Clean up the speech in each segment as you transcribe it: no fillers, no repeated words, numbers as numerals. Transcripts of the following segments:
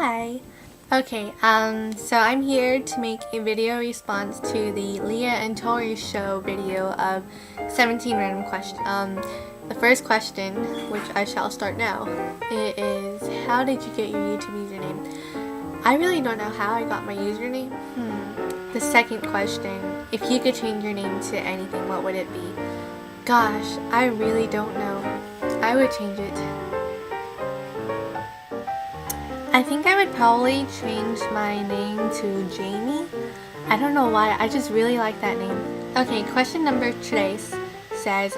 Hi! Okay, so I'm here to make a video response to the LeahandToriShow video of 17 random questions. The first question, which I shall start now, it is, how did you get your YouTube username? I really don't know how I got my username. The second question, if you could change your name to anything, what would it be? Gosh, I really don't know. I would change it. I think I would probably change my name to Jamie. I don't know why, I just really like that name. Okay, question number today says,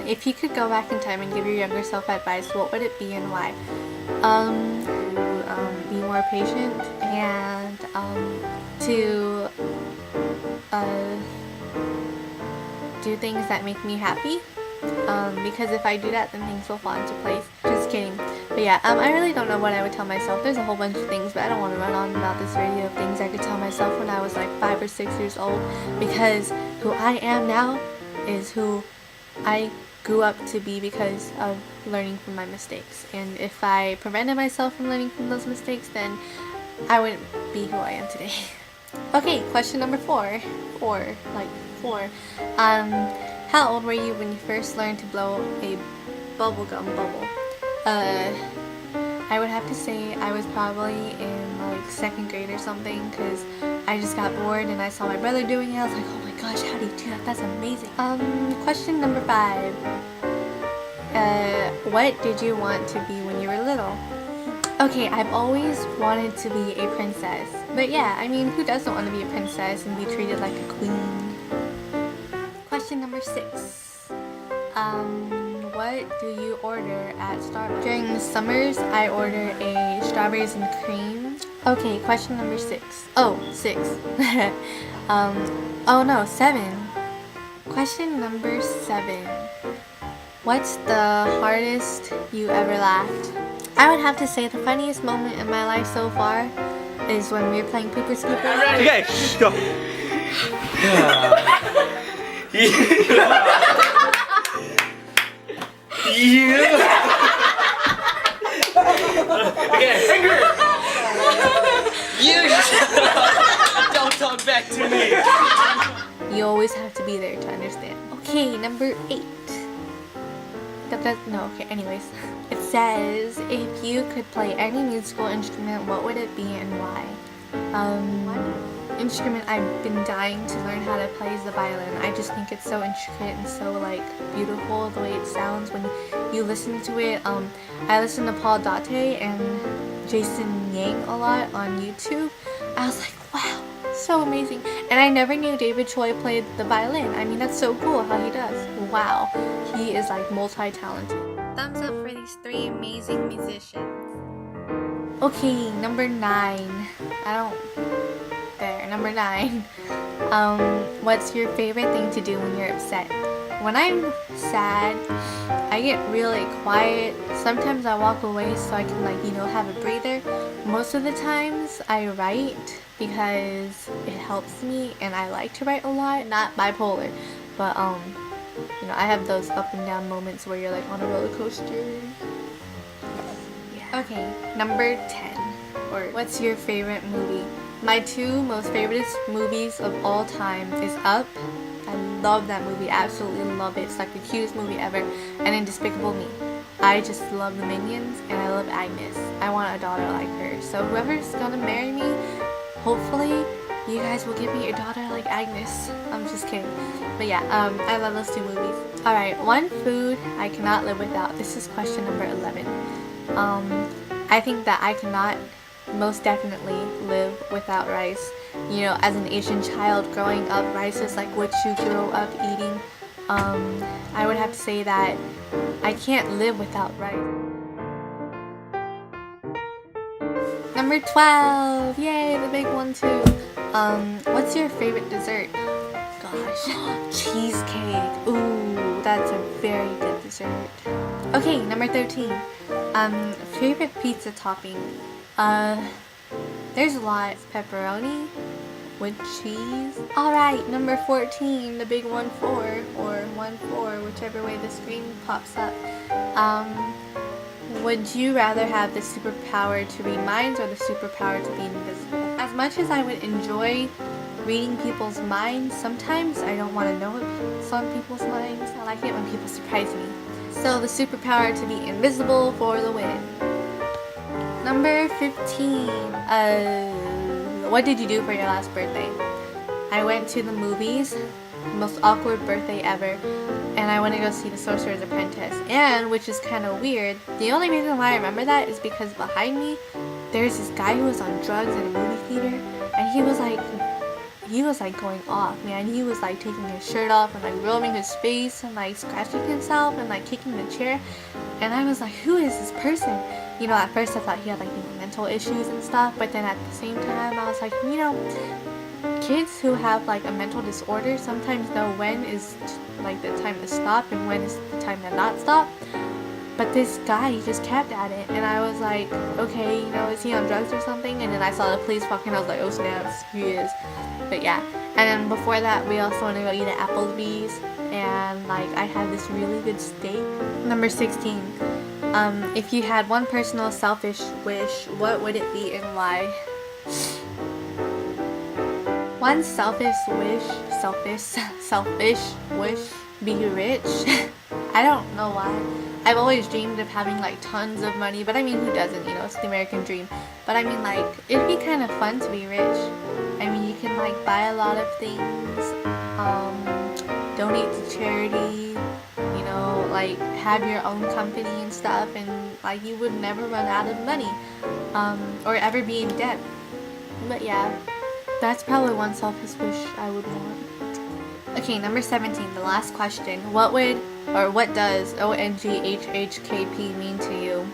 if you could go back in time and give your younger self advice, what would it be and why? To be more patient and to do things that make me happy. Because if I do that, then things will fall into place. Just kidding. But yeah, I really don't know what I would tell myself. There's a whole bunch of things, but I don't want to run on about this video of things I could tell myself when I was like 5 or 6 years old, because who I am now is who I grew up to be because of learning from my mistakes. And if I prevented myself from learning from those mistakes, then I wouldn't be who I am today. Okay, question number 4. How old were you when you first learned to blow a bubblegum bubble? I would have to say I was probably in like 2nd grade or something, because I just got bored and I saw my brother doing it. I was like, oh my gosh, how do you do that? That's amazing. Question number 5. What did you want to be when you were little? Okay, I've always wanted to be a princess. But yeah, I mean, who doesn't want to be a princess and be treated like a queen? Question number 6. What do you order at Starbucks? During the summers, I order a strawberries and cream. Okay, question number 6. Oh, 6. Oh no, 7. Question number 7. What's the hardest you ever laughed? I would have to say the funniest moment in my life so far is when we were playing Pooper Scooper. Okay, go. Okay, finger. You don't talk back to me. You always have to be there to understand. Okay, number 8. Anyways. It says, if you could play any musical instrument, what would it be and why? One instrument I've been dying to learn how to play is the violin. I just think it's so intricate and so like beautiful the way it sounds when you listen to it. I listen to Paul Date and Jason Yang a lot on YouTube. I was like, wow, so amazing. And I never knew David Choi played the violin. I mean, that's so cool how he does. Wow, he is like multi-talented. Thumbs up for these 3 amazing musicians. Okay, number 9. Number 9. What's your favorite thing to do when you're upset? When I'm sad, I get really quiet. Sometimes I walk away so I can have a breather. Most of the times I write because it helps me, and I like to write a lot. Not bipolar, but I have those up and down moments where you're like on a roller coaster. Yeah. Okay, number 10. Or what's your favorite movie? My 2 most favorite movies of all time is Up. I love that movie, absolutely love it. It's like the cutest movie ever. And then Despicable Me. I just love the Minions, and I love Agnes. I want a daughter like her. So whoever's gonna marry me, hopefully you guys will give me a daughter like Agnes. I'm just kidding. But yeah, I love those 2 movies. Alright, one food I cannot live without. This is question number 11. I think that I cannot most definitely live without rice. You know, as an Asian child growing up, rice is like what you grow up eating. I would have to say that I can't live without rice. Number 12! Yay, the big one too. What's your favorite dessert? Gosh, cheesecake. Ooh, that's a very good dessert. Okay, number 13. Favorite pizza topping? There's a lot. Pepperoni with cheese. Alright, number 14, the big 1-4, or 1-4, whichever way the screen pops up. Would you rather have the superpower to read minds or the superpower to be invisible? As much as I would enjoy reading people's minds, sometimes I don't want to know some people's minds. I like it when people surprise me. So the superpower to be invisible for the win. Number 15. What did you do for your last birthday? I went to the movies. Most awkward birthday ever. And I went to go see The Sorcerer's Apprentice. And, which is kind of weird, the only reason why I remember that is because behind me, there's this guy who was on drugs in a movie theater. And he was like going off, man. He was like taking his shirt off and like rubbing his face and like scratching himself and like kicking the chair. And I was like, who is this person? You know, at first I thought he had like mental issues and stuff, but then at the same time I was like, you know, kids who have like a mental disorder sometimes know when is like the time to stop and when is the time to not stop. But this guy, he just kept at it, and I was like, okay, you know, is he on drugs or something? And then I saw the police walking, I was like, oh snaps, he is. But yeah, and then before that, we also want to go eat at Applebee's, and like I had this really good steak. Number 16. If you had one personal selfish wish, what would it be and why? One selfish wish, be rich. I don't know why. I've always dreamed of having like tons of money, but I mean, who doesn't, you know, it's the American dream. But I mean, like, it'd be kind of fun to be rich. I mean, you can like buy a lot of things, donate to charity, you know, like have your own company and stuff, and like you would never run out of money, or ever be in debt. But yeah, that's probably one selfish wish I would want. Okay, number 17, the last question. What does ONGHHKP mean to you?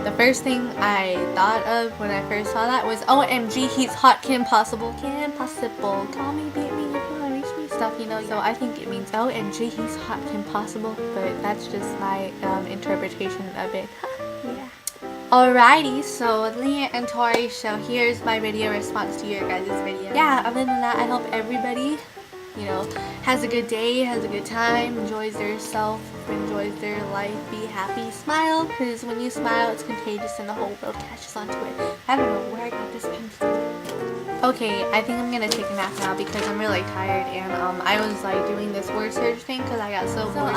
The first thing I thought of when I first saw that was, OMG, he's hot, Kim Possible, call me, beat me, if you wanna reach me, stuff, you know. So I think it means, OMG, he's hot, Kim Possible, but that's just my interpretation of it. Yeah. Alrighty, so Leah and Tori show. Here's my video response to your guys' video. Yeah, other than that, I hope everybody, you know, has a good day, has a good time, enjoys their self, enjoys their life, be happy, smile, because when you smile, it's contagious and the whole world catches onto it. I don't know where I got this pencil. Okay, I think I'm gonna take a nap now because I'm really tired, and I was like doing this word search thing because I got so bored.